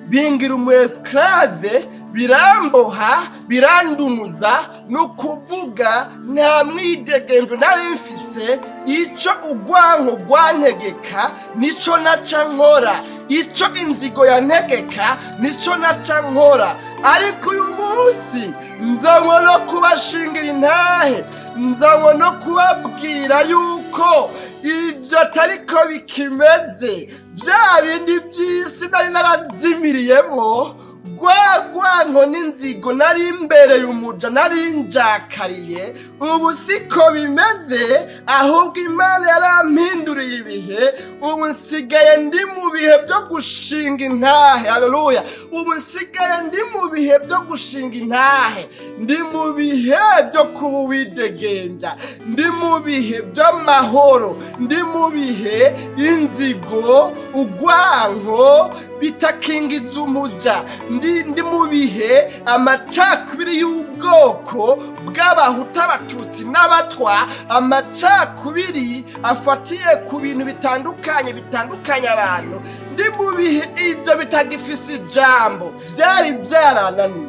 bingira umuesclave, biramboha, birandunuza, nukuvuga nta mwidegemvyo nari mfise, ico ugwanko gwantegeka nico naca nkora, ico inzigo yantegeka nico naca nkora. Ariko uyu munsi nzanywe no kubashingira intahe, nzanywe no kubabwira yuko ivyo atariko bikimeze, vya bindi vy'isi nari narazimiriyemwo, rwagwanko n'inzigo nari imbere y'umuja nari njakariye, ubu siko bimeze, ahubwo Imana yarampinduriye ibihe, ubu nsigaye ndi mu bihe byo gushinga intahe. Haleluya! Ubu nsigaye ndi mu bihe byo gushinga intahe, ndi mu bihe byo kuba uwidegembya, ndi mu bihe by'amahoro, ndi mu bihe inzigo, ugwanko bitakingiza umuja, ndi mu bihe amacakubiri y'ubwoko bw'abahutu, abatutsi n'abatwa, amacakubiri afatiye ku bintu bitandukanye abantu, ndi mu bihe ibyo bitagifise ijambo, byari byarananiye,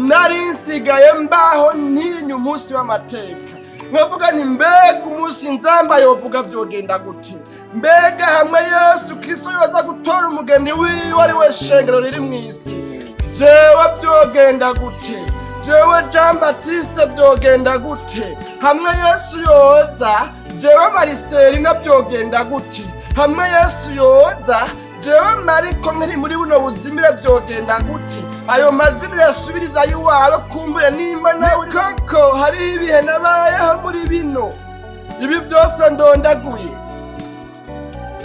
nari nsigaye mbaho ntinya umunsi w'amateka, nkavuga nti mbega umunsi nzamba yovuga vyogenda gute, mbega hamwe Yesu Kristo yoza gutora umugeni wiwe ari we shengero riri mw'isi, jewe vyogenda gute, jewe Jean Baptiste vyogenda gute, hamwe Yesu yoza jewe Mariselina vyogenda gute, hamwe Yesu yoza jewe Mariko nkiri muri buno buzimire vyogenda gute, ayo mazina yasubiriza yuwawe kumbure nimba nawe koko hari ibihe nabayeho muri bino, ibi vyose ndondaguye.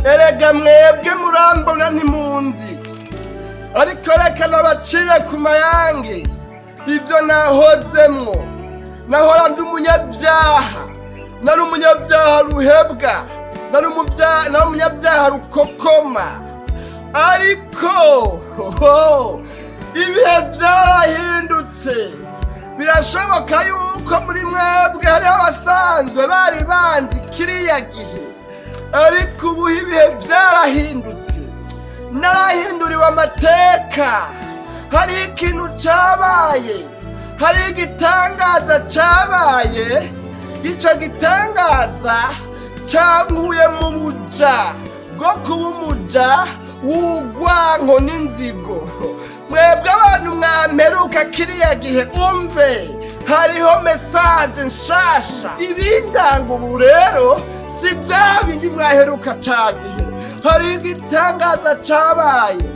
Erega mwebwe murambona ntimunzi, ariko reka nabacire ku mayange ivyo nahozemwo. Nahora ndi umunyabyaha, nari umunyabyaha ruhebwa, nari umunyabyaha rukokoma, ariko ibihe vyarahindutse. Birashoboka yuko muri mwebwe hariho abasanzwe bari banzi kiriya gihe, ariko ubu ibihe vyarahindutse, narahinduriwe amateka. Hari ikintu cabaye, hari igitangaza cabaye, ico gitangaza cankuye mu buja bwo kuba umuja w'ugwanko n'inzigo. Mwebwe abantu mwamperuka kiriya gihe, umve hariho mesaje nshasha ibindanga ubu rero, si vya bindi mwaheruka ca gihe. Hari igitangaza cabaye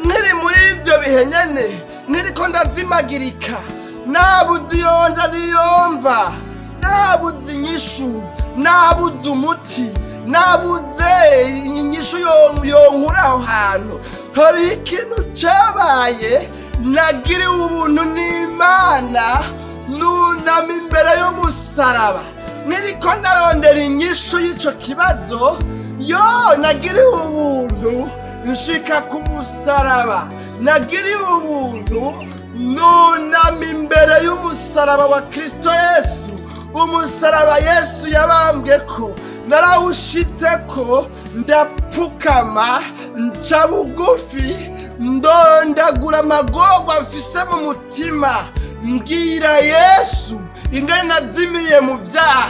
nkiri muri ivyo bihe nyene, nkiriko ndazimagirika, nabuze iyonja niyomva, nabuze inyishu, nabuze umuti, nabuze inyishu yonkura aho hantu. Hari ikintu cabaye, nagiriwe ubuntu n'Imana, nunama imbere y'umusaraba nkiriko ndarondera inyishu y'ico kibazo. Nagiriwe ubuntu nshika ku musaraba, nagiriwe ubuntu nunama imbere y'umusaraba wa Kristo Yesu, umusaraba Yesu yabambweko, narawushitseko, ndapfukama, nca bugufi, ndondagura amagorwa mfise mu mutima, mbwira Yesu ingene nazimiye mu vyaha,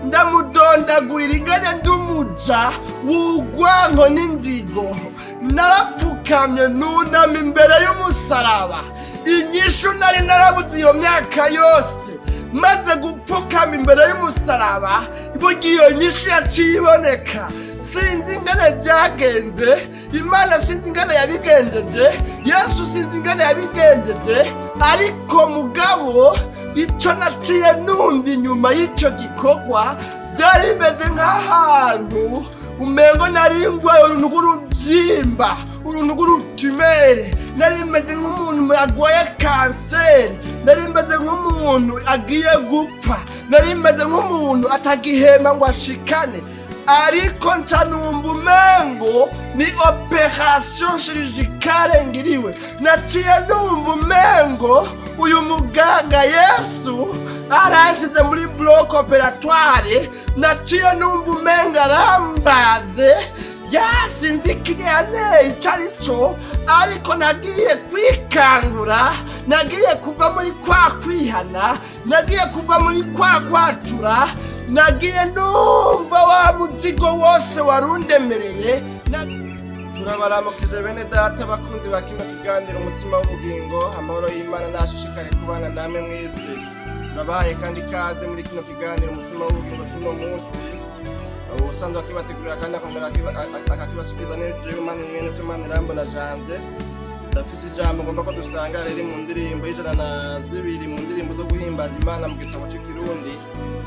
ndamudondagurira ingene ndumuja w'ugwanko n'inzigo. Narapfukamye nunama imbere y'umusaraba, inyishu nari narabuze iyo myaka yose, maze gupfukama imbere y'umusaraba, burya iyo nyishu yaciye iboneka. Sinzi ingene vyagenze, Imana sinzi ingene yabigenjeje, Yesu sinzi ingene yabigenjeje, ariko mugabo ico naciye numva inyuma y'ico gikorwa, byari bimeze nk'ahantu umengo nari ngwaye uruntugu ruvyimba, uruntugu rutumere, nari meze nk'umuntu agwaye kanseri, nari meze nk'umuntu agiye gupfa, nari meze nk'umuntu atagihema ngo ashikane. Ariko nca numva umengo ni operation chirurgicale ngiriwe, naciye numva umengo uyu muganga Yesu aranshize muri bloc operatoire, naciye numva umengo arambaze, sinzi ikigane icarico, ariko nagiye kwikangura, nagiye kuva muri kwa kwihana, nagiye kuva muri kwa kwatura, nagiye numva wa muzigo wose warundemereye. Turabaramukije bene data bakunzi ba kino kiganiro umutima w'ubugingo, amahoro y'Imana nashishikare kubana namwe mwese. Turabahaye kandi kaze muri kino kiganiro umutima w'ubugingo cy'uno munsi. Usanzwe akibategurira kandi akongera akakibashikiriza n'ejo Imana mwene se Imana irambona Janvier. Ndafise ijambo ngomba ko dusanga rero mu ndirimbo y'ijana mu ndirimbo zo guhimbaza Imana mu gitabo cy'Ikirundi,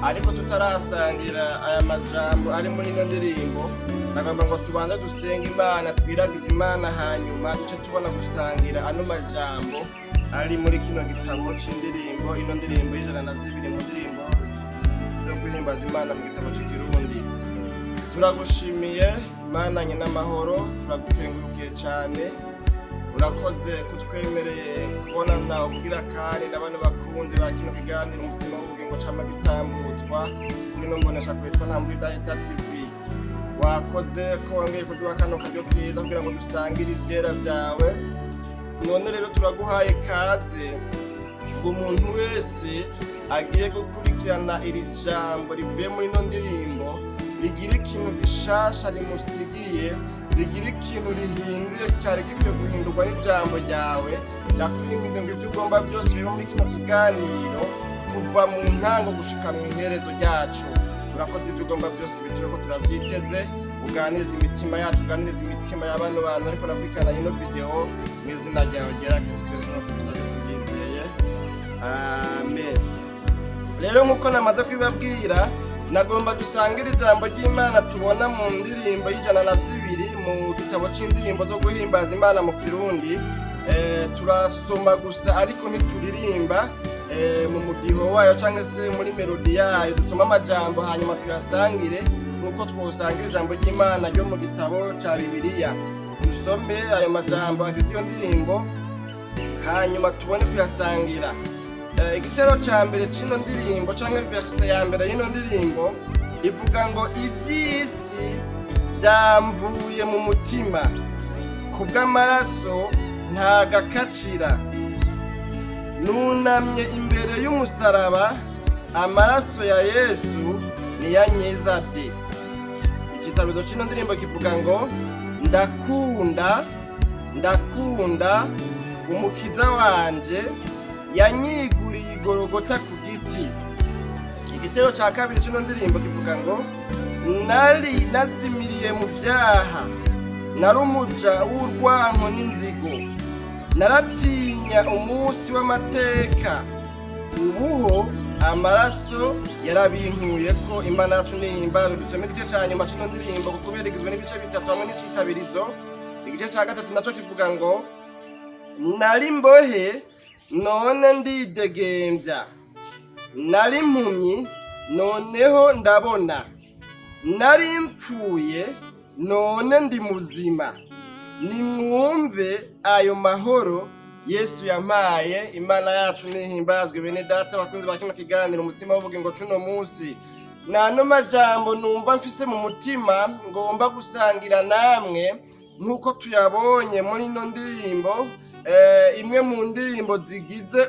ariko tutarasangira aya majambo ari muri ino ndirimbo. Nagamba ngo tubanza dusenga Imana, twiragize Imana, hanyuma duce tubona gusangira ano majambo ari muri kino gitabo c'indirimbo. Ino ndirimbo y'ijana mu ndirimbo zo guhimbaza Imana mu gitabo c'Ikirundi. Turagushimiye Imana nyina amahoro, turagukengurukiye cyane, urakoze kutwemereye kubonana ubwira kandi n'abantu bakunzi ba kino kiganiro umutima w'ubugingo cama gitambutswa kuri no mbonesha kwitwa Ntambwe Dahita TV. Wakoze ko wongeye kuduha kano karyo keza kugira ngo dusangire ivyera vyawe. None rero turaguhaye kaze umuntu wese agiye gukurikirana iri jambo rivuye muri ino ndirimbo, rigira ikintu gishasha rimusigiye, rigira ikintu rihinduye cyari gikwiye guhindurwa n'ijambo ryawe. Ndakwinginze ngo ibyo ugomba byose bibe muri kino kiganiro kuva mu ntango gushika mu iherezo ryacu. Urakoze ibyo ugomba byose bityo ko turavyiteze, uganiriza imitima yacu, uganiriza imitima y'abantu ariko nakwikana ino video mu izina ryawe ryera Kristo Yesu no kubisabye kubizeye. Amen. Rero nkuko namaze kwibabwira, nagomba dusangira ijambo ry'Imana tubona mu ndirimbo y'ijana mu gitabo c'indirimbo zo guhimbaza Imana mu Kirundi. Turasoma gusa ariko ntituririmba mu mudiho wayo cyangwa se muri melodi yayo. Dusoma amajambo hanyuma tuyasangire nkuko twosangira ijambo ry'Imana ryo mu gitabo ca Bibiliya. Dusome ayo majambo agize iyo ndirimbo hanyuma tubone kuyasangira. Igitero ca mbere c'ino ndirimbo canke verse ya mbere y'ino ndirimbo ivuga ngo iby'isi byamvuye mu mutima, kubw'amaraso ntagakacira, nunamye imbere y'umusaraba, amaraso ya Yesu niyankiza de. Igitabo c'ino ndirimbo kivuga ngo ndakunda umukiza wanje, yanyiguriye igorogota ku giti. Igitero ca kabiri c'ino ndirimbo kivuga ngo nari nazimiriye mu vyaha, nari umuja w'urwanko n'inzigo, naratinya umunsi w'amateka, ubuho amaraso yarabinkuye ko. Imana yacu nihimbaza. Dusome igice ca nyuma c'ino ndirimbo kuko beregezwe n'ibice bitatu hamwe n'icitabirizo. Igice ca gatatu naco kivuga ngo nari mbohe none ndidegemvya, nari impumyi noneho ndabona, nari mpfuye none ndi muzima, nimwumve ayo mahoro Yesu yampaye. Imana yacu nihimbazwe bene data bakunzi ba kino kiganiro umutima w'ubugingo c'uno munsi. Nano majambo numva mfise mu mutima ngomba gusangira namwe nkuko tuyabonye muri ino ndirimbo. Imwe mu ndirimbo zigize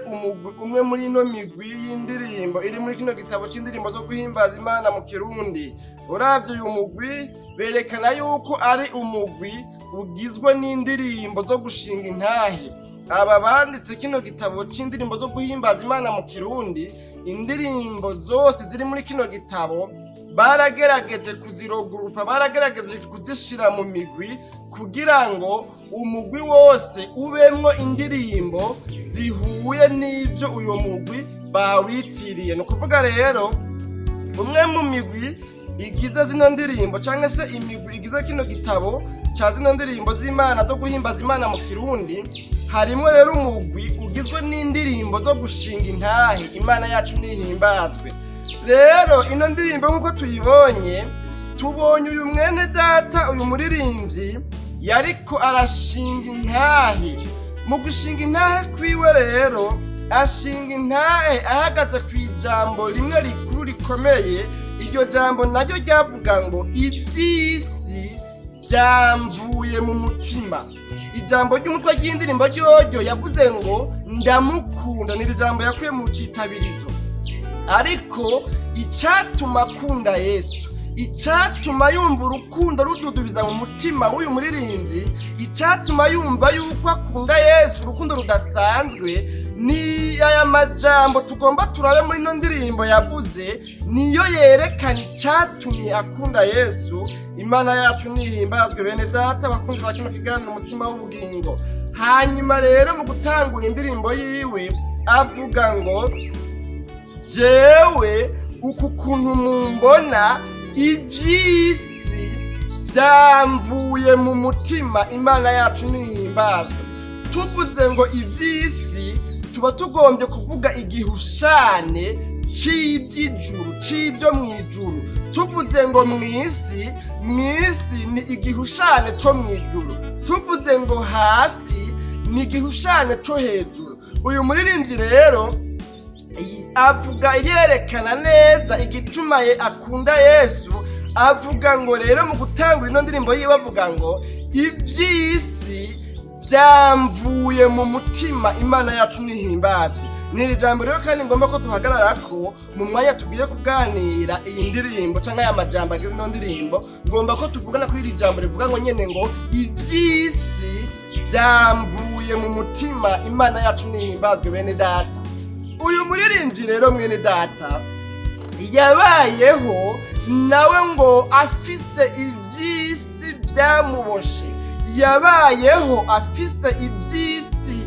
umwe muri ino migwi y'indirimbo iri muri kino gitabo c'indirimbo zo guhimbaza Imana mu Kirundi. Uravye uyu mugwi berekana yuko ari umugwi ugizwe n'indirimbo zo gushinga intahe. Aba banditse kino gitabo c'indirimbo zo guhimbaza Imana mu Kirundi, indirimbo zose ziri muri kino gitabo baragerageje kuzirogurupa, baragerageje kuzishira mu migwi kugira ngo umugwi wose ubemwo indirimbo zihuye n'ivyo uyo mugwi bawitiriye. No kuvuga rero umwe mu migwi igize zino ndirimbo canke se imigwi igize kino gitabo ca zino ndirimbo z'Imana zo guhimbaza Imana mu Kirundi, harimo rero umugwi ugizwe n'indirimbo zo gushinga intahe. Imana yacu nihimbazwe. Rero ino ndirimbo nkuko tuyibonye, tubonye uyu mwene data, uyu muririmbyi yariko arashinga intahe. Mu gushinga intahe kwiwe rero ashinga intahe ahagaze kw'ijambo rimwe rikuru rikomeye. Iryo jambo naryo ryavuga ngo iby'isi byamvuye mu mutima. ijambo ry'umutwe ry'indirimbo ryoryo yavuze ngo ndamukunda, ni ijambo yakuye mu citabirizo. Ariko icyatuma akunda Yesu, icyatuma yumva urukundo rududubiza mu mutima w'uyu muririmbyi, icyatuma yumva yuko akunda Yesu urukundo rudasanzwe, ni aya majambo tugomba turabe muri ino ndirimbo yavuze, niyo yerekana icyatumye akunda Yesu. Imana yacu nihimbazwe bene data bakunzi ba kino kiganiro umutsima w'ubugingo. Hanyuma rero mu gutangura indirimbo yiwe avuga ngo jewe uku kuntu mumbona iby'isi byamvuye mu mutima. Imana yacu nihimbazwe. Tuvuze ngo iby'isi tuba tugombye kuvuga igihushane cy'iby'ijuru, cy'ibyo mu ijuru. Tuvuze ngo mw'isi ni igihushane cyo mu ijuru. Tuvuze ngo hasi ni igihushane cyo hejuru. Uyu muririmbyi rero avuga yerekana neza igituma akunda Yesu. Avuga ngo rero mu gutangura ino ndirimbo yiwe avuga ngo iby'isi byamvuye mu mutima. Imana yacu nihimbazwe. Ni ijambo rero kandi ngomba ko duhagarara ko mu mwanya tugiye kuganira iyi ndirimbo cyangwa aya majambo agize ino ndirimbo, ngomba ko tuvugana kuri iri jambo rivuga ngo nyene ngo iby'isi byamvuye mu mutima. Imana yacu nihimbazwe bene data. Uyu muririmbyi rero mwene data yabayeho nawe ngo afise iby'isi byamuboshe, yabayeho afise iby'isi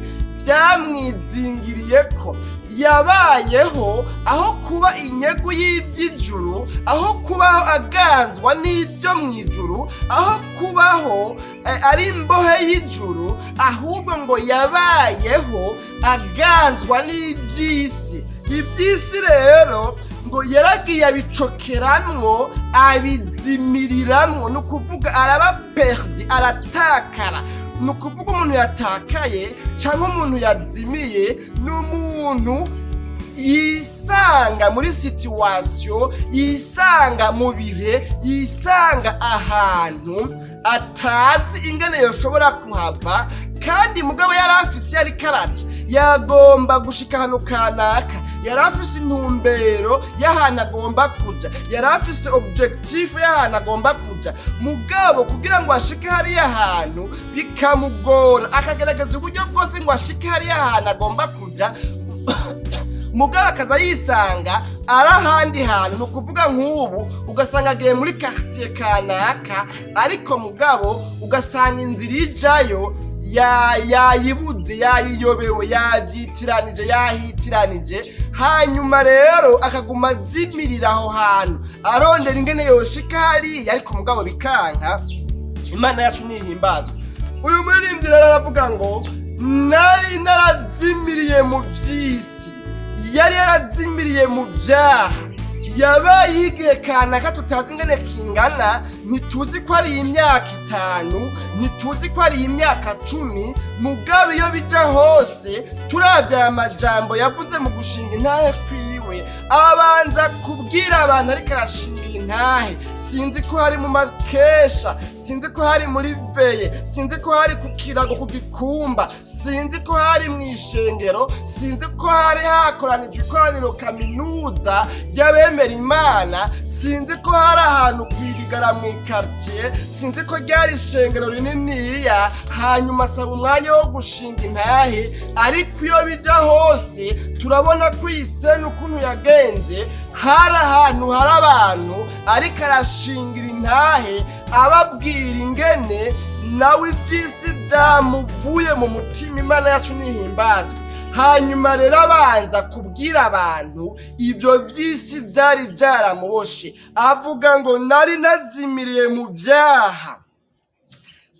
byamwizingiriye ko, yabayeho aho kuba inyegu y'iby'ijuru, aho kubaho aganzwa n'ibyo mu ijuru, aho kubaho ari imbohe y'ijuru, ahubwo ngo yabayeho aganzwa n'iby'isi. Iby'isi rero ngo yaragiye abicokeramwo, abizimiriramwo, ni ukuvuga araba perdi, aratakara. Ni ukuvuga umuntu yatakaye cyangwa umuntu yazimiye ni umuntu yisanga muri situwasiyo, yisanga mu bihe, yisanga ahantu atazi ingene yoshobora kuhava, kandi mugabo yari afise yari karaje yagomba gushika ahantu kanaka, yari afise intumbero y'ahantu agomba kuja, yari afise objectif y'ahantu agomba kuja. Mugabo kugira ngo ashike hariya hantu bikamugora, akagerageza uburyo bwose ngo ashike hariya hantu agomba kuja, mugabo akaza yisanga ari ahandi hantu. Ni ukuvuga nk'ubu ugasanga agiye muri quartier kanaka, ariko mugabo ugasanga inzira ijayo yayibuze, yayiyobewe, yahitiranije. Hanyuma rero akaguma azimirira aho hantu arondera ingene yoshika hariya, ariko mugabo bikanka. Imana yacu nihimbazwe. Uyu muririmbyi rero aravuga ngo nari narazimiriye mu by'isi, yari yarazimiriye mu byaha. Yabaye igihe kanaka tutazi ingene kingana, ntituzi ko ari imyaka 5, ntituzi ko ari imyaka 10. Mugabo iyo bija hose turavye aya majambo yavuze mu gushinga intahe kwiwe, abanza kubwira abantu ariko arashinga intahe. Sinzi ko hari mu makesha, sinzi ko hari muri veye, sinzi ko hari ku kirago ku gikumba, sinzi ko hari mu ishengero, sinzi ko hari hakoranijwe ikoraniro kaminuza ry'abemera Imana, sinzi ko hari ahantu kwirigara mu quartier, sinzi ko ryari ishengero rininiya. Hanyuma asaba umwanya wo gushinga intahe, ariko iyo bija hose turabona ko isenu ukuntu yagenze, hari ahantu hari abantu ariko arashingira intahe, ababwira ingene nawe iby'isi byamuvuye mu mutima. Imana yacu nihimbazwe. Hanyuma rero abanza kubwira abantu ibyo by'isi byari byaramuboshe. Avuga ngo nari nazimiriye mu byaha,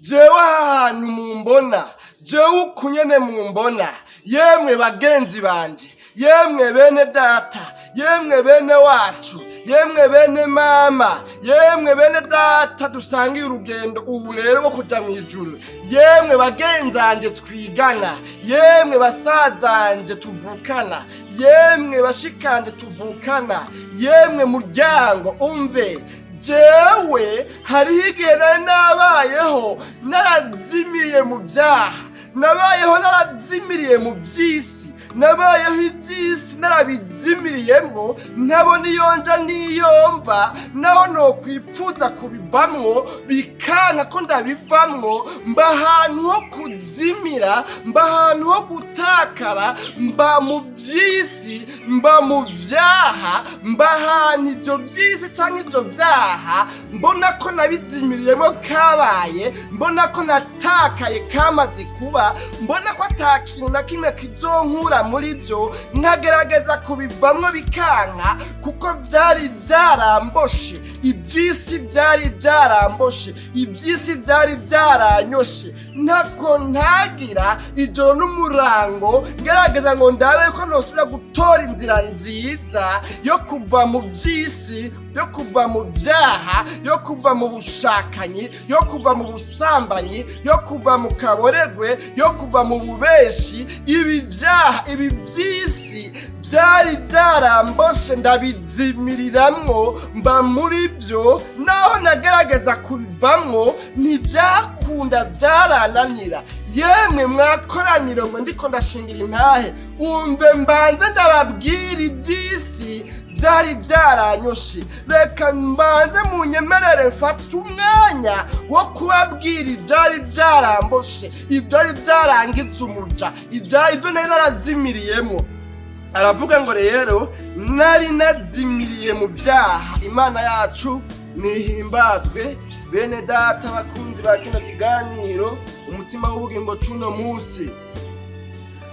jewe ahantu mumbona, jewe ukunyene mumbona, yemwe bagenzi banje, yemwe bene data, yemwe bene wacu, yemwe bene mama, yemwe bene data dusangiye urugendo ubu rero rwo kuja mu ijuru, yemwe bagenzanje twigana, yemwe basazanje tuvukana, yemwe bashikanje tuvukana, yemwe muryango umve, jewe hariho igihe nari nabayeho narazimiriye mu byaha, nabayeho narazimiriye mu by'isi, nabayeho iby'isi narabizimiriyemo, ntabona iyo nja niyomva, naho nokwipfuza kubivamwo bikanka ko ndabivamwo. Mba ahantu ho kuzimira, mba ahantu ho gutakara, mba mu by'isi, mba mu byaha, mba ahantu ibyo by'isi cyangwa ibyo byaha mbona ko nabizimiriyemo kabaye, mbona ko natakaye kamaze kuba, mbona ko atakintu na kimwe kizonkura muri byo, nkagerageza kubivamwo bikanka kuko byari byaramboshe. Iby'isi byari byaramboshe, iby'isi byari byaranyoshe, ntako ntagira ijoro n'umurango ngerageza ngo ndabe ko nosubira gutora inzira nziza yo kuva mu by'isi, yo kuva mu byaha, yo kuva mu bushakanyi, yo kuva mu busambanyi, yo kuva mu kaboregwe, yo kuva mu bubeshi. Ibi byaha, ibi by'isi byari byaramboshe, ndabizimiriramwo, mba muri byo, naho nagerageza kubivamwo ntibyakunda, byarananira. Yemwe mwakoraniro ngo ndiko ndashingira intahe, umve mbanze ndababwira iby'isi byari byaranyoshe. Reka mbanze munyemerere mfate umwanya wo kubabwira ibyari byaramboshe, ibyari byarangiza umuja, ibyo nari narazimiriyemo. Aravuga ngo rero nari nazimiriye mu byaha. Imana yacu nihimbazwe. Bene data bakunzi ba kino kiganiro umutima w'ubugingo cuno munsi,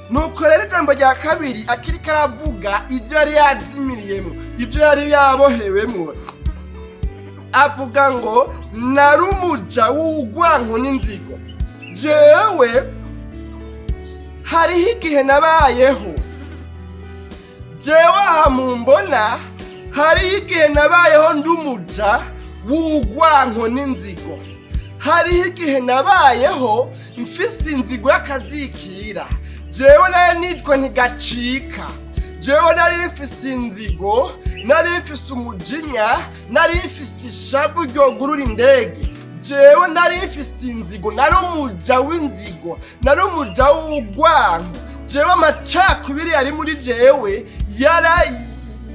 nuko rero ijambo rya kabiri akiri karavuga ibyo yari yazimiriyemo, ibyo yari yabohewemo. Avuga ngo nari umuja w'urwanko n'inzigo. Jewe hariho igihe nabayeho, jewe aha mumbona, hariho igihe nabayeho ndi umuja w'urwanko n'inzigo. Hariho igihe nabayeho mfise inzigo y'akazikira. Jewe nari nitwa ntigacika, jewe nari mfise inzigo, nari mfise umujinya, nari mfise ishavu ryogurura indege. Jewe nari mfise inzigo, nari umuja w'inzigo, nari umuja w'urwanko. Jewe amacakubiri yari muri jewe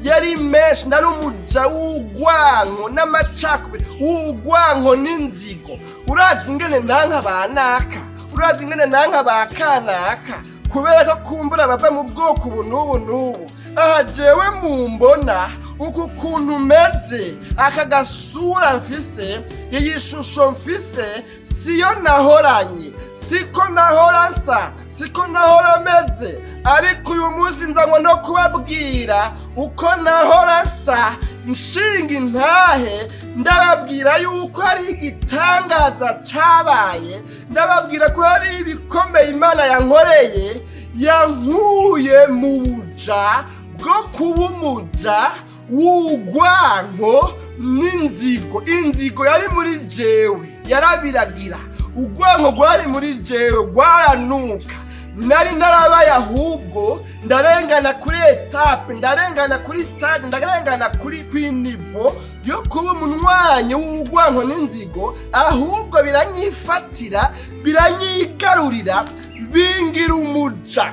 yari menshi, nari umuja w'urwanko n'amacakubiri, w'urwanko n'inzigo. Urazi ingene nanka banaka, urazi ingene nanka bakanaka, kubera ko kumbura bava mu bwoko ubu n'ubu n'ubu. Aha jewe mumbona uku kuntu meze, aka gasura mfise, iyi shusho mfise, siyo nahoranye, siko nahora nsa, siko nahora meze. Ariko uyu munsi nzanywe no kubabwira uko nahora nsa, nshinga intahe, ndababwira yuko hari igitangaza cabaye, ndababwira ko hari ibikomeye Imana yankoreye, yankuye mu buja bwo kuba umuja w'urwanko n'inzigo. Inzigo yari muri jewe yarabiragira, urwanko rwari muri jewe rwaranuka. Nari narabaye ahubwo ndarengana kuri etape, ndarengana kuri stade, ndarengana kuri kwinivo yo kuba umunwanyi w'urwanko n'inzigo. Ahubwo biranyifatira, biranyigarurira, bingira umuja,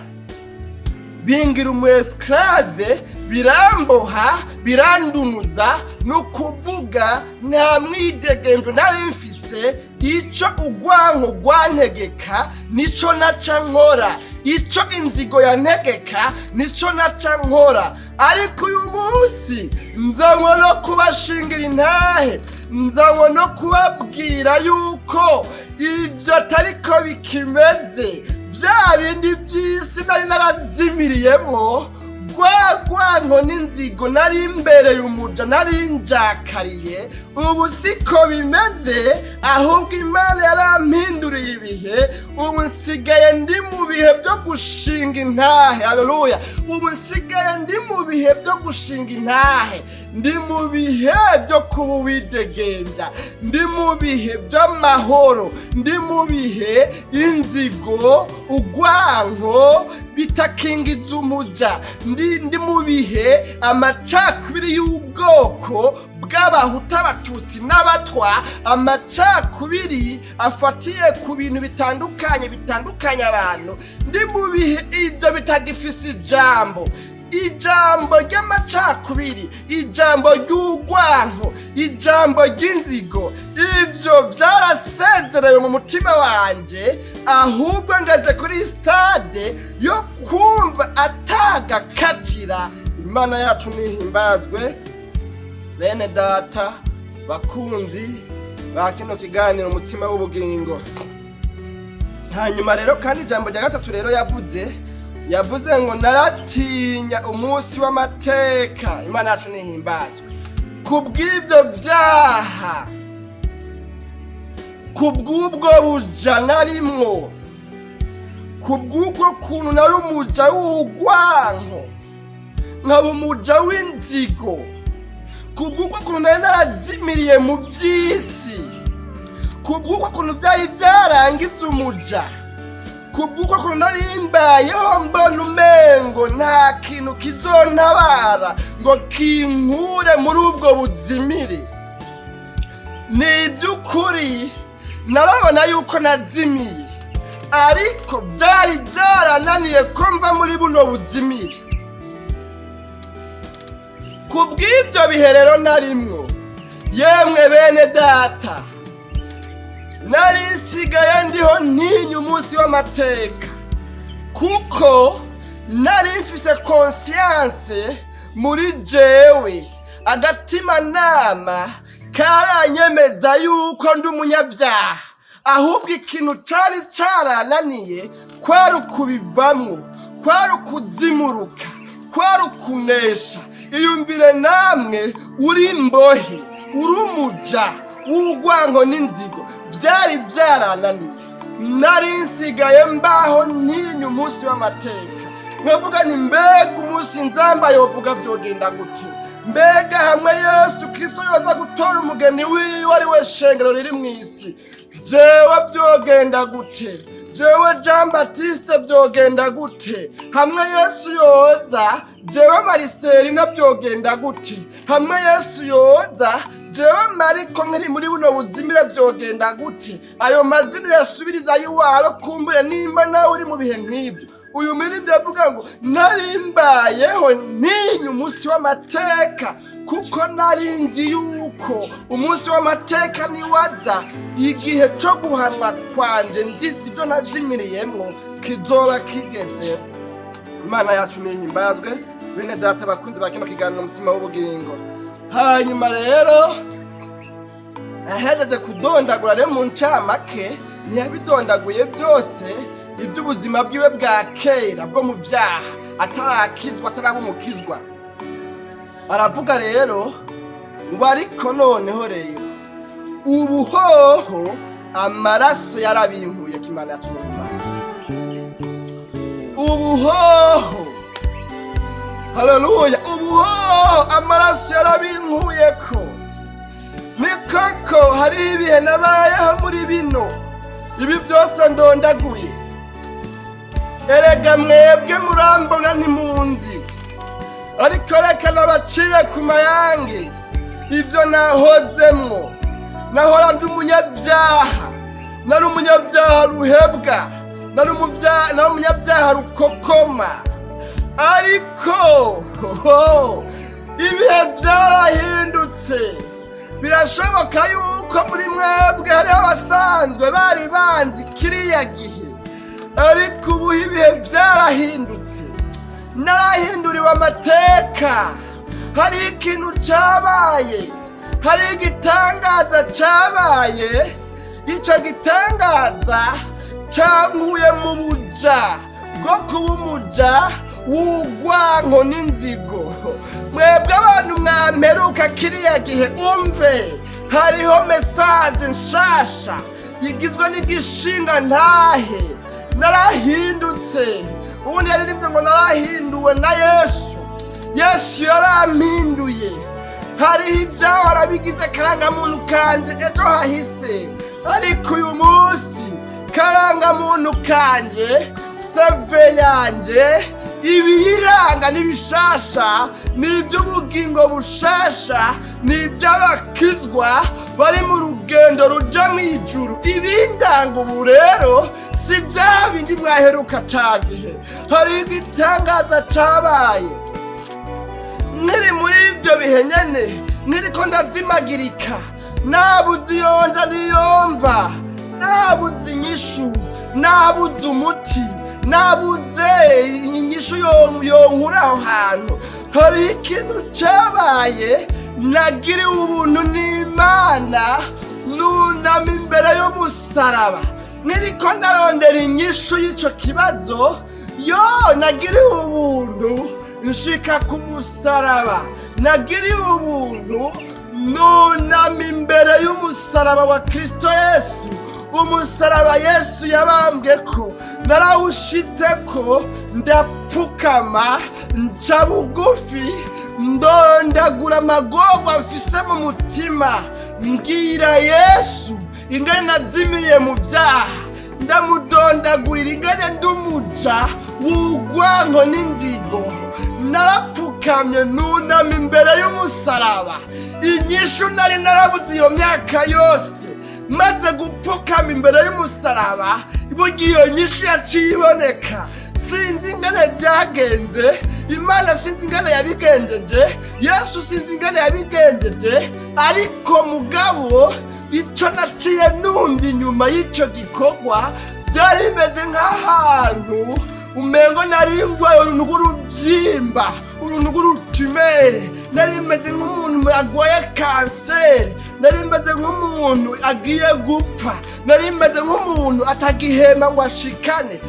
bingira umuesclave, biramboha, birandunuza. Nukuvuga nta mwidegemvyo nari mfise. Ico urwanko rwantegeka nico naca nkora, ico inzigo yantegeka nico naca nkora. Ariko uyu munsi nzanywe no kubashingira intahe, nzanywe no kubabwira yuko ivyo atariko bikimeze. Vya bindi by'isi nari narazimiriyemwo, rwanko n'inzigo, nari imbere y'umuja, nari njakariye, ubu siko bimeze. Ahubwo Imana yarampinduriye ibihe, ubu nsigaye ndi mu bihe byo gushinga intahe. Haleluya! Ubu nsigaye ndi mu bihe byo gushinga intahe. ndi mu bihe byo kuba uwidegembya, ndi mu bihe by'amahoro, ndi mu bihe inzigo ugwanko bitakingiza umuja, ndi mu bihe amacakubiri y'ubwoko bw'abahutu, abatutsi n'abatwa, amacakubiri afatiye ku bintu bitandukanye abantu, ndi mu bihe ibyo bitagifise ijambo ry'amacakubiri, ijambo ry'ugwanko, ijambo ry'inzigo, ivyo vyarasezerewe mu mutima wanje, ahubwo ngaze kuri stade yo kumva atagakacira. Imana yacu nihimbazwe. Bene data bakunzi ba kino kiganiro umutima w'ubugingo. Hanyuma rero kandi ijambo rya gatatu rero yavuze ngo naratinya umunsi w'amateka. Imana yacu nihimbazwe. Kubw'ibyo vyaha, kubw'ubwo buja narimwo, kubw'ubwo kuntu nari umuja w'ugwanko, nkaba umuja w'inzigo, kubw'ubwo kuntu nari narazimiriye mu by'isi, kubw'ubwo kuntu byari byarangiza umuja, kubw'uko kuntu nari mbayeho mbona umengo nta kintu kizontabara ngo kinkure muri ubwo buzimire. Ni iby'ukuri narabona yuko nazimiye, ariko byari byarananiye ko mva muri buno buzimire. Kubw'ibyo bihe rero narimwo, yemwe bene data, nari nsigaye ndiho ntinya umunsi w'amateka, kuko nari mfise conscience muri jewe, agatima nama karanyemeza yuko ndi umunyabyaha, ahubwo ikintu cari carananiye kwari ukubivamwo, kwari ukuzimuruka, kwari ukunesha. Iyumvire namwe uri imbohe, uri umuja w'ugwanko n'inzigo, byari byarananiye. Nari nsigaye mbaho ntinya umunsi w'amateka, nkavuga ni mbega umunsi nzamba yovuga byogenda gute, mbega hamwe Yesu Kristo yoza gutora umugeni wiwe ari we shengero riri mu isi, jewe byogenda gute, jewe Jean Baptiste byogenda gute, hamwe Yesu yoza jewe Mariselina byogenda gute, hamwe Yesu yoza jewe Mariko nkiri muri buno buzimire byogenda gute. Ayo mazina yasubiriza yiwawe, kumbure nimba nawe uri mu bihe nk'ibyo. Uyu miribyo avuga ngo nari mbayeho ntinya umunsi w'amateka, kuko nari nzi yuko umunsi w'amateka niwaza, igihe cyo guhanwa kwanje nzizi ibyo nazimiriyemwo kizoba kigeze. Imana yacu nihimbazwe. Bene data bakunzi ba kino kiganiro umutima w'ubugingo. Hanyuma rero ahejeje kudondagura rero mu ncamake, ntiyabidondaguye byose iby'ubuzima bwiwe bwa kera bwo mu byaha, atarakizwa, ataraba umukizwa. Aravuga rero ngo ariko noneho rero ubuhoho amaraso yarabimbuye. Kimana yatumbaza ubuhoho, haleluya, ubuhoho amaraso yarabimbuye ko. Ni koko hari ibihe nabayeho muri bino, ibi byose ndondaguye. Erega mwebwe murambona ntimunzi, ariko reka nabacire ku mayange ibyo nahozemwo. Nahora ndi umunyabyaha, nari umunyabyaha ruhebwa, nari umunyabyaha rukokoma, ariko ibihe byarahindutse. Birashoboka yuko muri mwebwe hariho abasanzwe bari banzi kiriya gihe, ariko ubu ibihe byarahindutse. Narahinduriwe amateka. Hari ikintu cyabaye, hari igitangaza cyabaye. Icyo gitangaza cyankuye mu buja bwo kuba umuja w'ugwanko n'inzigo. Mwebwe abantu mwamperuka kiriya gihe, umve hariho mesaje nshasha igizwe n'igishinga ntahe. Narahindutse. Ubundi yaririmbye ngo narahinduwe na Yesu. Yesu yarampinduye. hariho ibyahora bigize karangamuntu kanje ejo hahise, ariko uyu munsi karangamuntu kanje, save yanje, ibiyiranga n'ibishasha, ni iby'ubugingo bushasha, ni iby'abakizwa bari mu rugendo ruja mu ijuru. Ibindanga ubu rero si bya bindi mwaheruka ca gihe. Hari igitangaza cabaye nkiri muri ibyo bihe nyene, nkiriko ndazimagirika, nabuze iyonja n'iyomva, nabuze inyishu, nabuze umuti, nabuze inyishu yonkura aho hantu. Hari ikintu cabaye, nagiriwe ubuntu n'Imana, nunama imbere y'umusaraba nkiriko ndarondera inyishu y'ico kibazo. Nagiriwe ubuntu nshika ku musaraba, nagiriwe ubuntu nunama imbere y'umusaraba wa Kristo Yesu. Umusaraba Yesu yabambweko narawushitseko, ndapfukama nca bugufi, ndondagura amagorwa mfise mu mutima, mbwira Yesu ingene nazimiye mu vyaha, ndamudondagurira ingene ndumuja w'urwanko n'inzigo. Narapfukamye nunama imbere y'umusaraba, inyishu nari narabuze iyo myaka yose. Maze gupfukama imbere y'umusaraba, burya iyo nyishu yaciye iboneka. Sinzi ingene byagenze, Imana sinzi ingene yabigenjeje, Yesu sinzi ingene yabigenjeje, ariko mugabo ico naciye numva inyuma y'ico gikorwa, byari bimeze nk'ahantu umengo nari ngwaye uruntu rw'uruvyimba, uruntu rw'urutumere, nari meze nk'umuntu agwaye kanseri, nari meze nk'umuntu agiye gupfa, nari meze nk'umuntu atagihema ngo ashikane.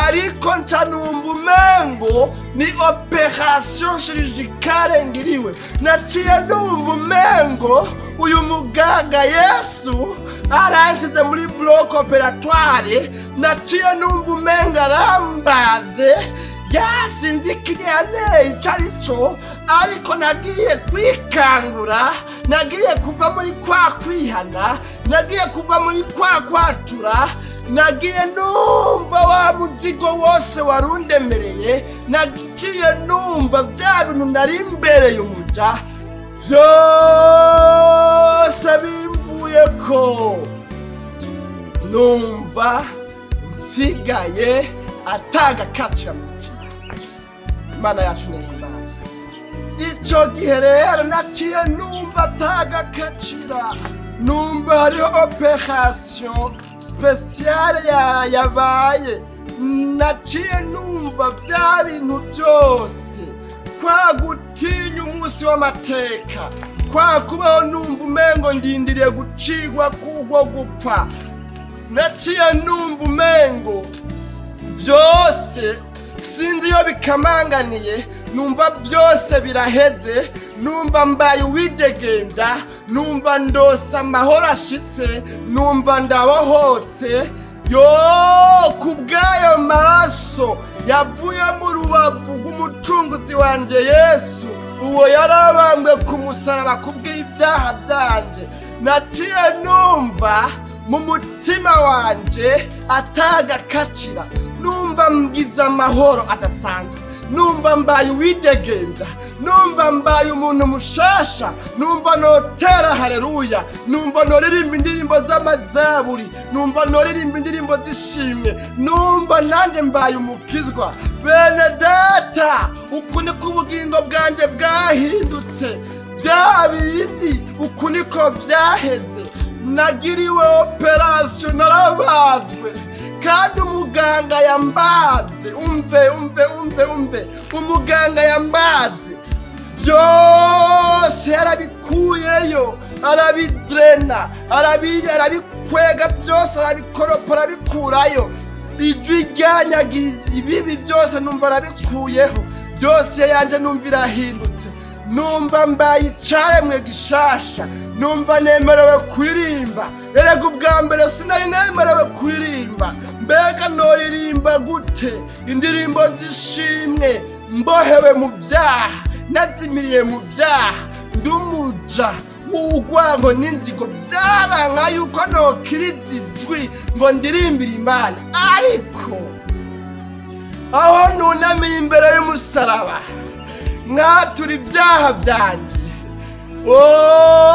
Ariko nca numva umengo ni operation chirurgicale ngiriwe. Naciye numva umengo uyu muganga Yesu aranshize muri bloc operatoire. Naciye numva umengo arambaze, sinzi ikiyane icarico, ariko nagiye kwikangura, nagiye kuva muri kwa kwihana, nagiye kuva muri kwa kwatura, nagiye numva wa muzigo wose warundemereye, nagiye numva bya bintu nari imbere umuja byose bimvuyeko, numva nsigaye atagakacira mu mutima. Imana yacu nehimbazwe. Ico gihe rero naciye numva atagakacira, numva hariho operation speciale yabaye. Naciye numva bya bintu byose, kwa gutinya umunsi w'amateka, kwa kubaho numva umengo ndindiriye gucigwa kugwo gupfa. Naciye numva umengo byose sinzi iyo bikamanganiye, numva byose biraheze, numva mbaye uwidegembya, numva ndose amahoro ashitse, numva ndabohotse. Kubw'ayo maraso yavuye mu rubavu rw'umucunguzi wanje Yesu, uwo yarabambwe ku musaraba kubw'ibyaha byanje. Naciye numva mu mutima wanje atagakacira, numva mgize amahoro adasanzwe, numva mbaye uwidegembya, numva mbaye umuntu mushasha, numva notera haleluya, numva noririmba indirimbo z'amazaburi, numva noririmba indirimbo z'ishimwe, numva nanje mbaye umukizwa. Bene data, uku niko ubugingo bwanje bwahindutse, bya bindi uku niko byaheze. Nagiriwe operation, narabazwe, kandi umuganga yambaze, umve umuganga yambaze byose yarabikuyeyo, arabidrena, arabikwega byose, arabikoropa, arabikurayo. Ijwi ryanyagiriza ibibi byose numva arabikuyeho, byose yanje numva irahindutse, numva mbaye icaremwe gishasha, numva nemerewe kuririmba. Erega ubwa mbere sinari nemerewe kuririmba, mbega noririmba gute indirimbo z'ishimwe mbohewe mu byaha, nazimiriye mu byaha, ndumuja w'urwango n'inzigo byaranka yuko nokiriza ijwi ngo ndirimbire Imana. Ariko aho nunamiye imbere y'umusaraba mwatura ibyaha byanjye,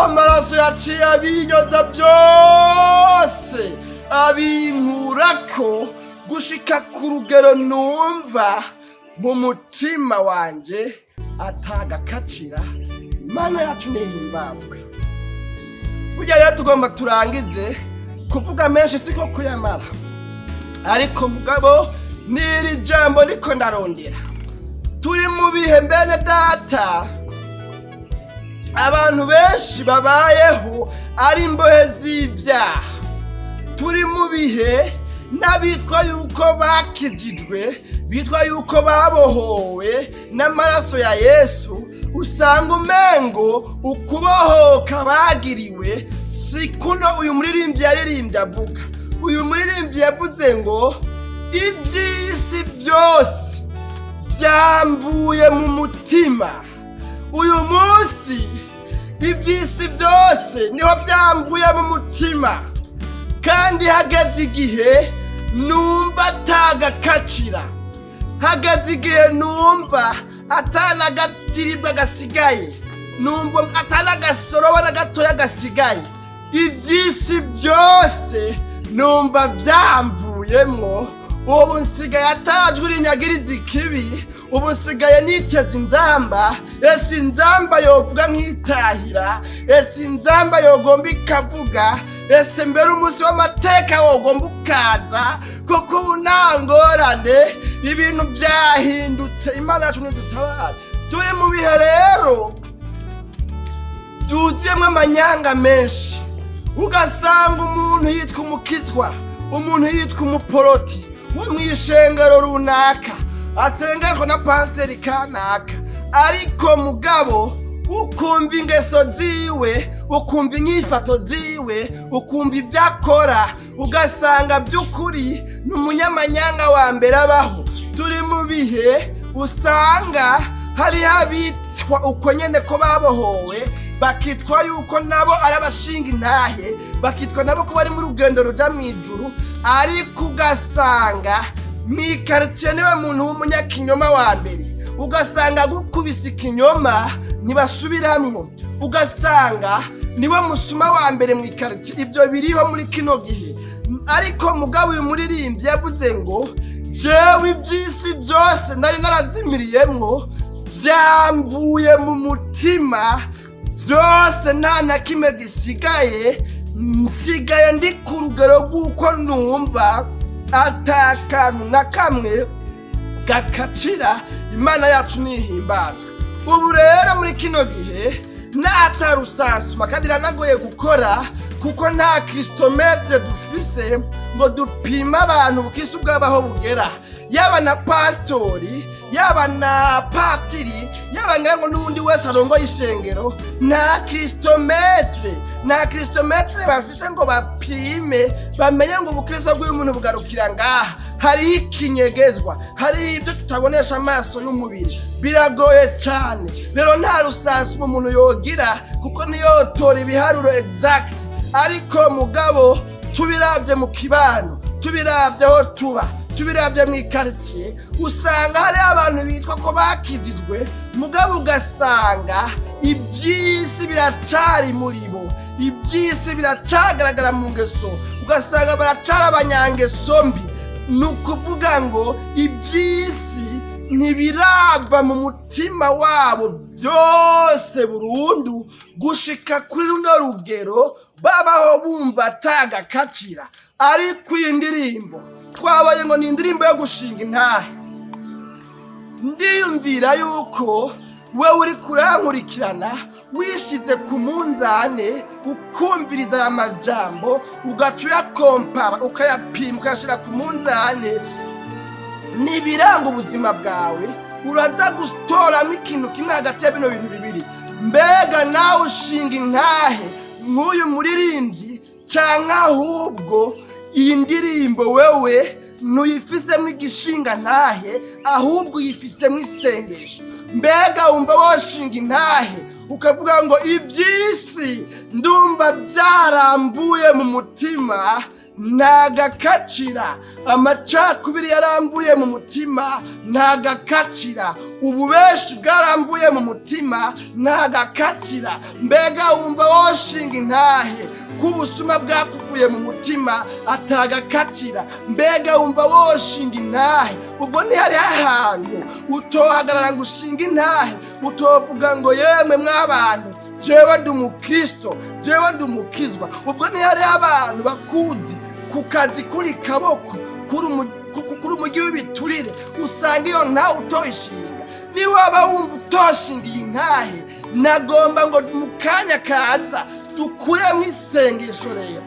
amaraso yaciye abinyoza byose, abinkurako gushika ku rugero numva mu mutima wanje atagakacira. Imana yacu nihimbazwe. Burya rero tugomba turangize kuvuga menshi siko kuyamara, ariko mugabo n'iri jambo niko ndarondera. Turi mu bihe mbene data abantu benshi babayeho ari imbohe z'ibyaha. Turi mu bihe n'abitwa yuko bakijijwe, bitwa yuko babohowe n'amaraso ya Yesu, usanga umengo ukubohoka bagiriwe si kuno uyu muririmbyi yaririmbye avuga. Uyu muririmbyi yavuze ngo iby'isi byose byamvuye mu mutima. Uyu munsi iby'isi byose niho byamvuye mu mutima, kandi hageze igihe numva atagakacira, hageze igihe numva atanagatiribwa gasigaye, numva atanagasoroba na gatoya gasigaye. Iby'isi byose numva byamvuyemwo. Ubu nsigaye atajwe rinyagiriza ikibi, ubu nsigaye niteza inzamba. Ese inzamba yovuga nkitahira, ese inzamba yogomba ikavuga, ese mbere umunsi w'amateka wogomba ukaza, kuko ubu nta ngorane, ibintu byahindutse. Imana yacu nidutabare. Turi mu bihe rero byuzuyemo amanyanga menshi, ugasanga umuntu yitwa umukizwa, umuntu yitwa umuporoti wo mw'ishengero runaka, asengako na pasiteri kanaka, ariko mugabo ukumva ingeso ziwe, ukumva inyifato ziwe, ukumva ibyo akora, ugasanga by'ukuri ni umunyamanyanga wa mbere abaho. Turi mu bihe usanga hariho abitwa uko nyene ko babohowe, bakitwa yuko nabo ari abashinga intahe, bakitwa nabo ko bari mu rugendo ruja mw'ijuru, ariko ugasanga mw'ikaritsiye niwe muntu w'umunyakinyoma wa mbere, ugasanga gukubisa ikinyoma ntibasubiramwo, ugasanga niwe musuma wa mbere mw'ikaritsiye. Ibyo biriho muri kino gihe. Ariko mugabo uyu muririmbyi yavuze ngo jewe iby'isi byose nari narazimiriyemwo byamvuye mu mutima, byose nta na kimwe gisigaye, nsigaye ndi ku rugero rw'uko numva atakantu na kamwe gakacira. Imana yacu nihimbazwe. Ubu rero muri kino gihe n'atarusansuma kandi iranagoye gukora, kuko nta kristometre dufise ngo dupima abantu ubukristo bw'abaho bugera. Yaba na pastori, yaba na patiri, yaba ngira ngo n'undi wese arongoye ishengero, nta kristometre bafise ngo bapime bamenye ngo ubukristo bw'uyu muntu bugarukira ngaha. Hariho ikinyegezwa, hariho ibyo tutabonesha amaso y'umubiri, biragoye cyane. Rero nta rusansuma umuntu yogira, kuko niyo yotora ibiharuro exact. Ariko mugabo tubiravye mu kibano, tubiravye aho tuba, tubiravye mw'ikaritsiye, usanga hari abantu bitwa ko bakijijwe, mugabo ugasanga iby'isi biracari muri bo, iby'isi biracagaragara mu ngeso, ugasanga baracari abanyangeso mbi. Ni ukuvuga ngo iby'isi ntibirava mu mutima wabo byose burundu, gushika kuri runo rugero babaho bumva atagakacira. Ariko iyi ndirimbo twabaye ngo ni indirimbo yo gushinga intahe. Ndiyumvira yuko wewe uri kurankurikirana wishize ku munzane, ukumviriza aya majambo, ugaca uyakompara, ukayapima, ukayashira ku munzane n'ibiranga ubuzima bwawe, uraza gutoramo ikintu kimwe hagati ya bino bintu bibiri. Mbega nawe ushinga intahe nk'uyu muririmbyi, canke ahubwo iyi ndirimbo wewe ntuyifisemo igishinga ntahe, ahubwo uyifisemo isengesho? Mbega wumva woshinga intahe ukavuga ngo iby'isi ndumva byaramvuye mu mutima ntagakacira, amacakubiri yaramvuye mu mutima ntagakacira, ububeshi bwaramvuye mu mutima ntagakacira. Mbega wumva woshinga intahe k'ubusuma bwakuvuye mu mutima atagakacira? Mbega wumva woshinga intahe ubwo ntihari ahantu utohagarara ngo ushinga intahe, utovuga ngo yemwe mw'abantu jewe ndi umukristo, jewe ndi umukizwa? ubwo ntihari abantu bakuzi ku kazi kuri kaboko kuri umujyi w'ibiturire, usanga iyo ntawe utoyishinga. niwaba wumva utoshinga iyi ntahe, nagomba ngo mu kanya kaza dukuyemo isengesho rero.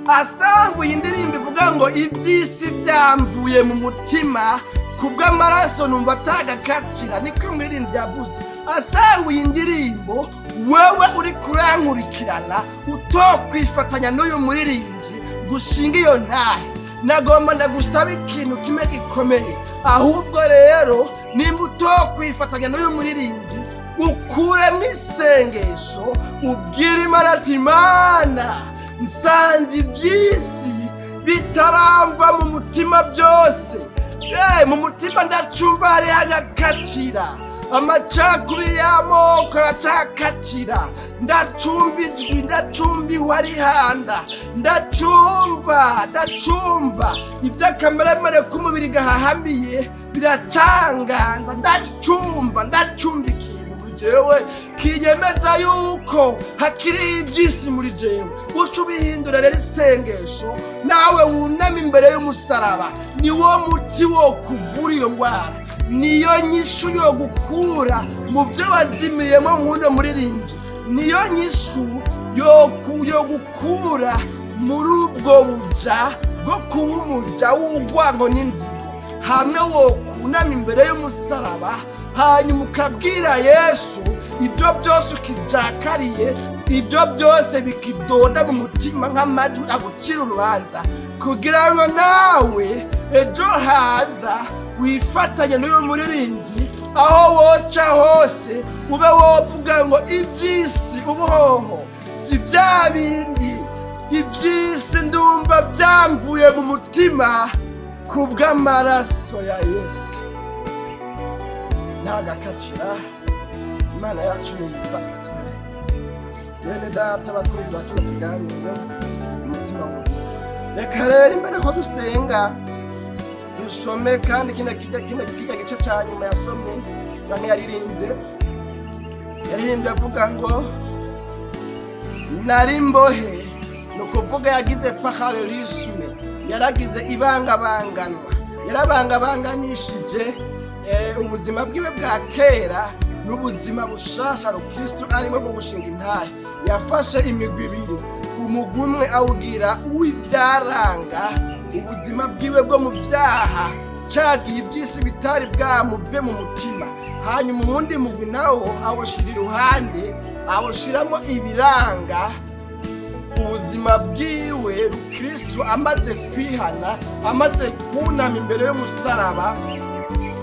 asanguye indirimbo ivuga ngo iby'isi byamvuye mu mutima kubw'amaraso numva atagakacira, niko umuririmbyi yavuze. asanguye indirimbo wewe uri kurankurikirana utokwifatanya n'uyu muririmbyi gushinga iyo ntahe, nagomba ndagusaba ikintu kimwe gikomeye. ahubwo rero nimba utokwifatanya n'uyu muririmbyi, ukuremo isengesho ubwire Imana ati Imana, nsanze iby'isi bitaramva mu mutima byose. mu mutima ndacumva hariho agakacira, amacakubiri y'amoko aracakacira, ndacumva ijwi, ndacumva ihwarihanda, ndacumva iby'akamaremare k'umubiri gahahamiye biracanganza, ndacumva ikintu muri jewe kinyemeza yuko hakiri iby'isi muri jewe. uca ubihindura rero isengesho, nawe wunama imbere y'umusaraba, niwo muti wo kuvura iyo ndwara, niyo nyishu yo gukura mu byo wazimiriyemo nk'uno muririmbyi, niyo nyishu yo gukura muri ubwo buja bwo kuba umuja w'urwango n'inzigo. hamwe wo kunama imbere y'umusaraba, hanyuma ukabwira Yesu ibyo byose ukijakariye, ibyo byose bikidoda mu mutima nk'amajwi agucira urubanza, kugira ngo nawe ejo haza wifatanye n'uyu muririmbyi, aho woca hose ube wovuga ngo iby'isi ubuhoho si bya bindi, iby'isi ndumva byamvuye mu mutima kubw'amaraso ya Yesu ntagakacira. Imana yacu niyibatswe. bene data bakunzi ba kino kiganiro, umutima w'ubugingo, reka rero imbere ko dusenga dusome kandi kino gice cya nyuma yasomye cyangwa yaririmbye avuga ngo nari mbohe, ni ukuvuga yagize paralelisme, yaragize ibangabanganwa, yarabangabanganishije ubuzima bwiwe bwa kera n'ubuzima bushasha Kristo arimo bwo gushinga intahe. yafashe imigwi ibiri, umugwi umwe awugira uw'ibyaranga ubuzima bwiwe bwo mu byaha, cagiye iby'isi bitari bwamuve mu mutima, hanyuma uwundi mugwi nawo awushira iruhande, awushiramo ibiranga ubuzima bwiwe Kristo amaze kwihana, amaze kunama imbere y'umusaraba,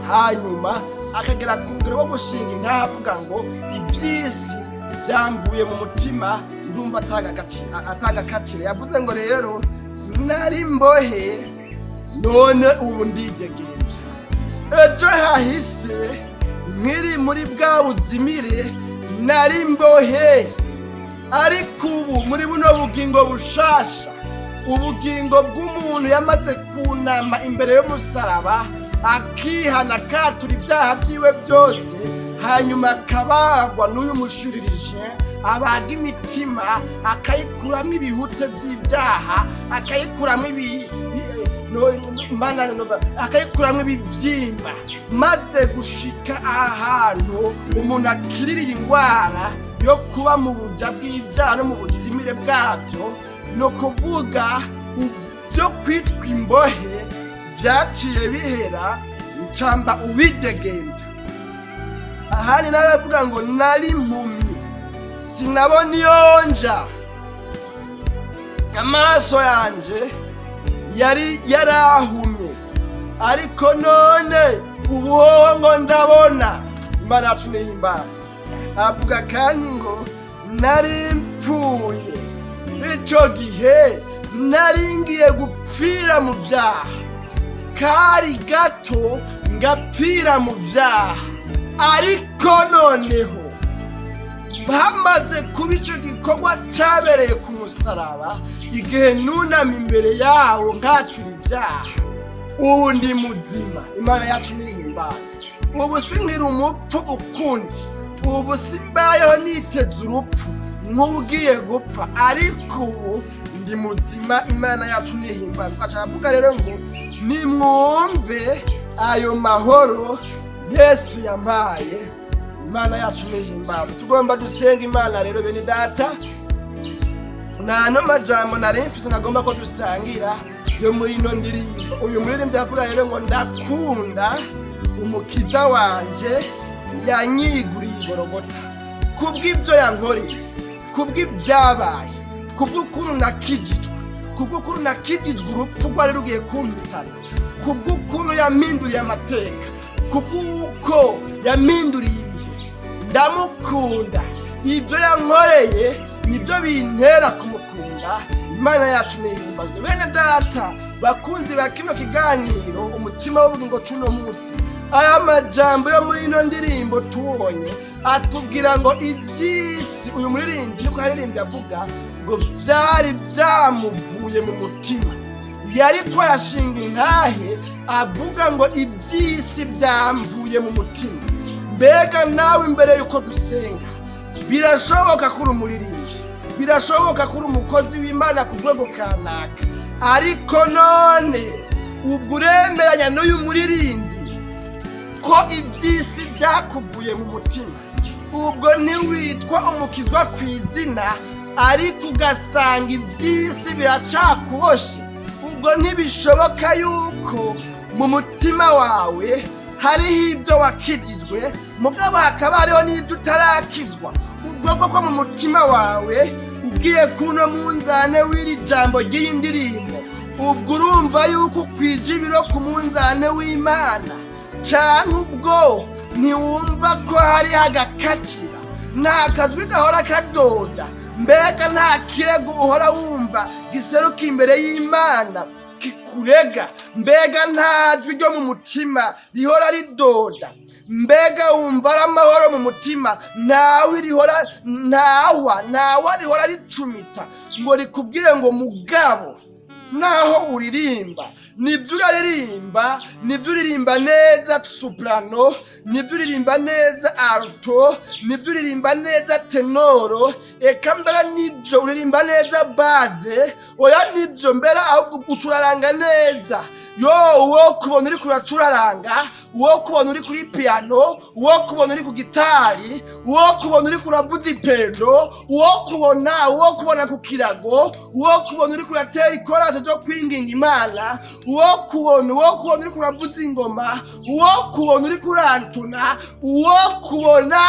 hanyuma akagera ku rugero rwo gushinga intahe avuga ngo iby'isi byamvuye mu mutima ndumva atagakacira. yavuze ngo rero nari mbohe, none ubu ndidegembya. ejo hahise nkiri muri bwa buzimire nari mbohe, ariko ubu muri buno bugingo bushasha, ubugingo bw'umuntu yamaze kunama imbere y'umusaraba, akihana akatura ibyaha byiwe byose, hanyuma akabagwa n'uyu mushiririje abaga imitima, akayikuramo ibihute by'ibyaha, akayikuramo akayikuramo ibibyimba, maze gushika ahantu umuntu akiririye indwara yo kuba mu buja bw'ibyaha no mu buzimire bwabyo. no kuvuga byo kwitwa imbohe byaciye bihera, ncamba uwidegembya. ahandi naravuga ngo nari impumyi, sinabona iyo nja, amaso yanje yari yarahumye, ariko none ubuhoho ngo ndabona. Imana yacu nihimbatswe. avuga kandi ngo nari mpfuye, icyo gihe nari ngiye gupfira mu byaha, kari gato ngapfira mu byaha, ariko noneho hamaze kuba icyo gikorwa cyabereye ku musaraba, igihe nunama imbere yawo nkatura ibyaha, ubu ndi muzima. Imana yacu nihimbaze. Ubu sinkiri umupfu ukundi, ubu simbayeho niteze urupfu nk'ugiye gupfa, ariko ubu ndi muzima. Imana yacu nihimbaze. Aravuga rero ngo nimwumve ayo mahoro Yesu yampaye. Imana yacu nihimbaze. Tugomba dusenga Imana rero bene data. Nta n'amajambo nari mfise nagomba ko dusangira yo muri ino ndirimbo. Uyu muririmbyi avuga rero ngo ndakunda umukiza wanje yanyiguriye igorogota, kubw'ibyo yankoreye, kubw'ibyabaye, kubw'ukuntu nakijijwe, kubw'ukuntu nakijijwe urupfu rwari rugiye kumpitana, kubw'ukuntu yampinduriye amateka, kubw'uko yampinduriye ibihe. Ndamukunda, ibyo yankoreye nibyo bintera kumukunda. Imana yacu nihimbazwe. Bene data bakunzi ba kino kiganiro umutima w'ubugingo cuno munsi, aya majambo yo muri ino ndirimbo tubonye atubwira ngo iby'isi, uyu muririmbyi niko yaririmbye avuga ngo byari byamuvuye mu mutima, yariko arashinga intahe avuga ngo iby'isi byamvuye mu mutima. Mbega nawe imbere yuko dusenga, birashoboka kuri umuririmbyi, birashoboka kuri umukozi w'Imana ku rwego kanaka, ariko none ubwo uremeranya n'uyu muririmbyi ko iby'isi byakuvuye mu mutima, ubwo ntiwitwa umukizwa ku izina, ariko ugasanga iby'isi biracakuboshe, ubwo ntibishoboka yuko mu mutima wawe hariho ibyo wakijijwe, mugabo hakaba hariho n'ibyo utarakizwa. Ubwo koko mu mutima wawe ugiye kuno munzane w'iri jambo ry'iyi ndirimbo, ubwo urumva yuko ukwije ibiro ku munzane w'Imana, canke ubwo ntiwumva ko hariho agakatira, nta kajwi gahora kadoda, mbega nta kirego uhora wumva giseruka imbere y'Imana kikurega, mbega nta jwi ryo mu mutima rihora ridoda, mbega wumva ari amahoro mu mutima, ntawe rihora ricumita ngo rikubwire ngo mugabo, naho uririmba nibyo uraririmba, nibyo uririmba neza soprano, nibyo uririmba neza alto, nibyo uririmba neza tenoro, eka mbere nibyo uririmba neza baze, oya nibyo mbere ahubwo ucuraranga neza. Uwo kubona uri kuracuraranga, uwo kubona uri kuri piano, uwo kubona uri ku gitari, uwo kubona uri kuravuza ipendo, uwo kubona ku kirago, uwo kubona uri kuratera ikorase zo kwinginga Imana, uwo kubona uri kuravuza ingoma, uwo kubona uri kurantuna, uwo kubona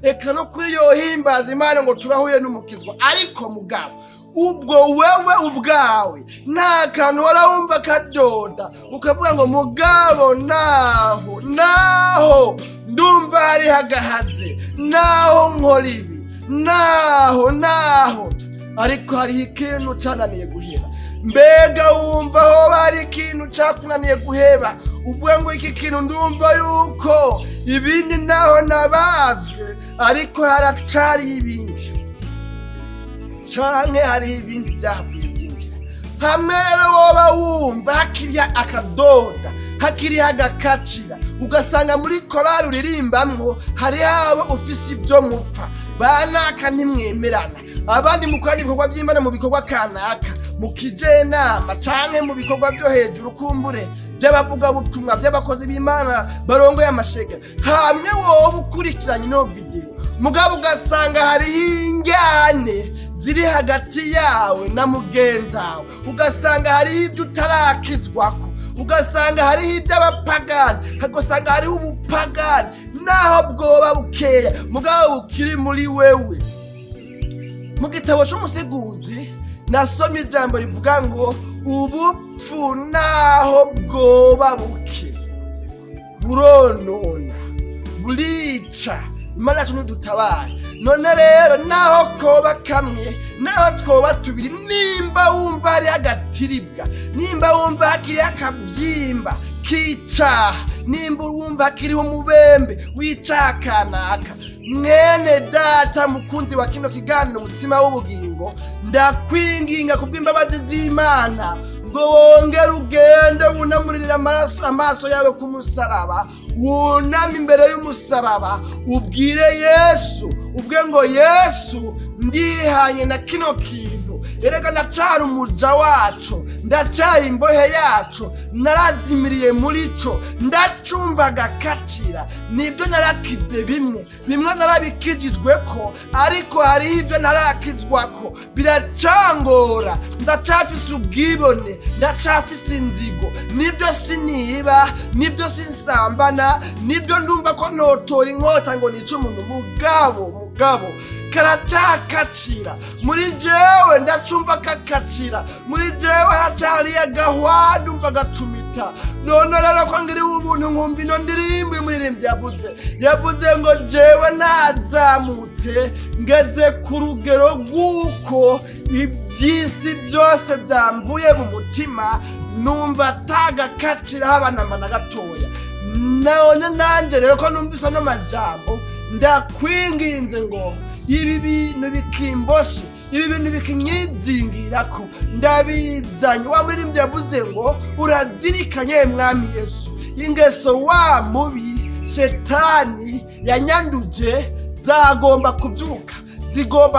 eka no kuri yohimbaza Imana ngo turahuye n'umukizwa. Ariko mugabo, ubwo wewe ubwawe nta kantu wara wumva kadoda, ukavuga ngo mugabo naho ndumva hari hagahaze, naho nkora ibi, naho ariko hariho ikintu cananiye guheba. Mbega wumva ho bari ikintu cakunaniye guheba, uvuga ngo iki kintu ndumva yuko ibindi naho nabazwe, ariko haracari ibindi, canke hariho ibindi byahavuye byinjira. Hamwe rero woba wumva hakiriya akadoda, hakiriya agakacira, ugasanga muri korali uririmbamwo hariho abo ufise ibyo mupfa, banaka ntimwemerana, abandi mukora ibikorwa by'Imana mu bikorwa kanaka, mukijenama canke mu bikorwa byo hejuru kumbure by'abavugabutumwa, by'abakozi b'Imana barongoye amashengero. Hamwe wowe ukurikiranye ino video, mugabo ugasanga hariho injyane ziri hagati yawe na mugenzi wawe, ugasanga hariho ibyo utarakizwako, ugasanga hariho iby'abapagani, ugasanga hariho ubupagani, naho bwoba bukeya mugabo bukiri muri wewe. Mu gitabo cy'umusiguzi nasomye ijambo rivuga ngo ubupfu naho bwoba buke buronona, burica, Imana yacu nidutabare. None rero naho koba kamwe naho twoba tubiri, nimba wumva hari agatiribwa, nimba wumva hakiri akabyimba kicaha, nimba wumva hakiriho umubembe w'icaha kanaka, mwene data mukunzi wa kino kiganiro umutima w'ubugingo, ndakwinginga kubw'imbabazi z'Imana ngo wongere ugende wunamurira amaso yawe ku musaraba, wuname imbere y'umusaraba, ubwire Yesu, ubwe ngo Yesu, ndihanye na kino kintu, erega ndacari umuja wacu, ndacari imbohe yacu, narazimiriye muri co, ndacumva gakacira, nibyo narakize bimwe narabikijijweko, ariko hariho ibyo narakizwako biracangora, ndacafise ubwibone, ndacafise inzigo, nibyo siniba, nibyo sinsambana, nibyo ndumva ko notora inkota ngo nice umuntu, mugabo karatakacira muri jewe, ndacumva kakacira muri jewe, hacari agahwa ndumva gacumita. None rero ko ngiri ubuntu nkumva ino ndirimbo umuririmbyi yavuze ngo jewe nazamutse ngeze ku rugero rw'uko iby'isi byose byamvuye mu mutima, numva atagakacira abanama na gatoya. None nanje rero ko numvise ano majambo, ndakwinginze ngo ibi bintu bikimboshe, ibi bintu bikinyizingirako, ndabizanye. Wa muririmbyi yavuze ngo urazirikanye mwami Yesu, ingeso wa mubi shetani yanyanduje zigomba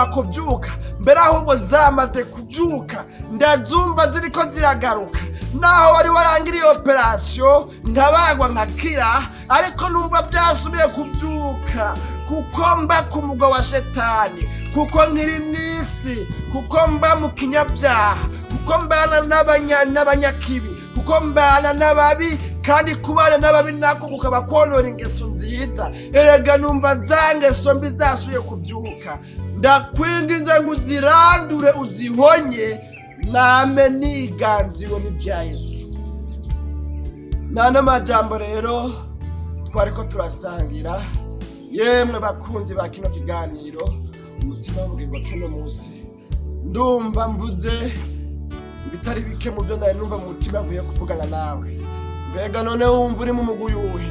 kubyuka, mbere ahubwo zamaze kubyuka, ndazumva ziriko ziragaruka. Naho wari warangiriye operasiyo nkabagwa nkakira, ariko numva byasubiye kubyuka, kuko mba ku mugwa wa shetani, kuko nkiri mw'isi, kuko mba mu kinyabyaha, kuko mbana n'abanyakibi, kuko mbana n'ababi, kandi kubana n'ababi nako kukaba konora ingeso nziza. Erega numva za ngeso mbi zasubiye kubyuka. Ndakwinginze ngo uzirandure, uzihonye, name niganziwe n'ibya Yesu. Nana majambo rero twariko turasangira, yemwe bakunzi ba kino kiganiro umutima w'ubugingo cuno musi, ndumva mvuze ibitari bike mu byo nari numva mu mutima nkwiye kuvugana nawe. Mbega none wumva uri mu mugwi uwuhe?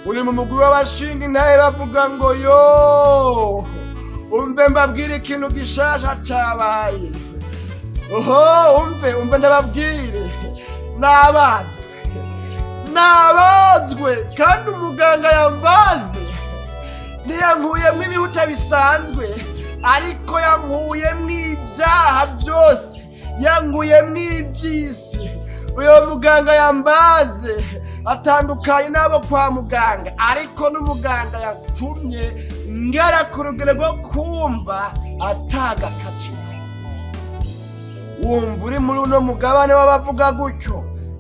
Uri mu mugwi w'abashinga intahe bavuga ngo yo umve mbabwire ikintu gishasha cabaye. Oho, umve ndababwire, nabazwe kandi umuganga yambaze, ntiyankuyemwo ibihuta bisanzwe, ariko yankuyemwo ibyaha byose, yankuyemwo iby'isi. Uyo muganga yambaze atandukanye n'abo kwa muganga, ariko n'umuganga yatumye ngera ku rugero rwo kumva atagakacira. Wumva uri muri uno mugabane w'abavuga gutyo,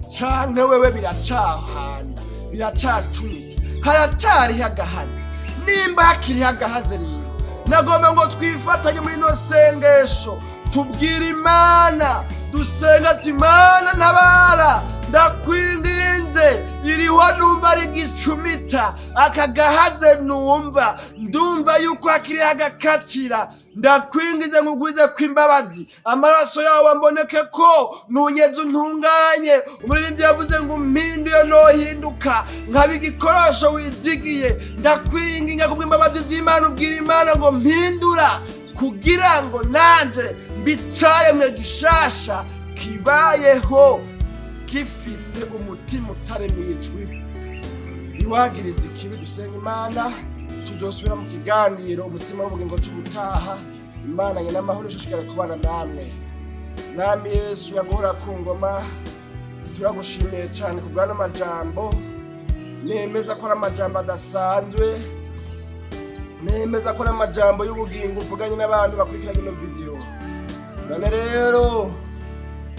canke wewe biracahanda, biracacumita, haracariho agahazi? Nimba hakiriho agahazi rero, nagomba ngo twifatanye muri no sengesho, tubwira Imana, dusenga ati Imana ntabara, ndakwinginze, iriho numva ari gicumita, aka gahaze numva, ndumva yuko hakiriho agakacira. Ndakwingize ngugwize kw'imbabazi, amaraso yawe amboneke ko nunyeze untunganye. Umuririmbyi yavuze ngo mpinduye nohinduka nkaba igikoresho wizigiye. Ndakwinginga kubw'imbabazi z'Imana, ubwira Imana ngo mpindura, kugira ngo nanje mbicaremwe gishasha, kibayeho gifise umutima utaremwijwe. Iwagiriza ikibi, dusenga Imana, tuzosubira mu kiganiro umutima w'ubugingo c'ubutaha. Imana nyina amahoro ishishikare kubana namwe. Mwami Yesu yaguhora ku ngoma, turagushimiye cyane ku bw'ano majambo, nemeza ko ari amajambo adasanzwe, nemeza ko ari amajambo y'ubugingo uvuganye n'abantu bakurikiranye ino video. None rero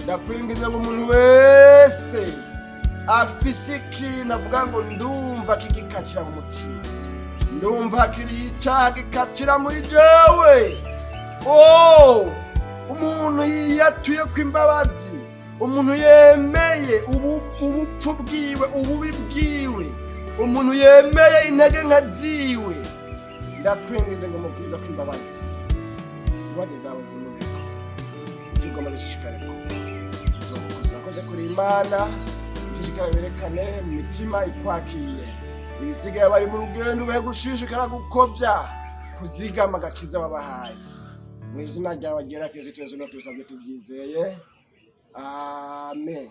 ndakwinginze ngo umuntu wese afise ikintu avuga ngo ndumva kigikacira mu mutima, ndumva hakiriho icaha gikacira muri jewe, umuntu yiyatuye kw'imbabazi, umuntu yemeye ubupfu bwiwe, ububi bwiwe, umuntu yemeye intege nka ziwe, ndakwingize ngo mubwiza kw'imbabazi zawe zimureko ibyigomba bishishikare ko uzokoze kuri Imana bishishikare berekane mu mitima ikwakiriye ibisigaye bari mu rugendo ubahe gushishikara gukobya kuzigama agakiza wabahaye mu izina ryawe ryera Kristo Yesu tubisabye tubyizeye amen.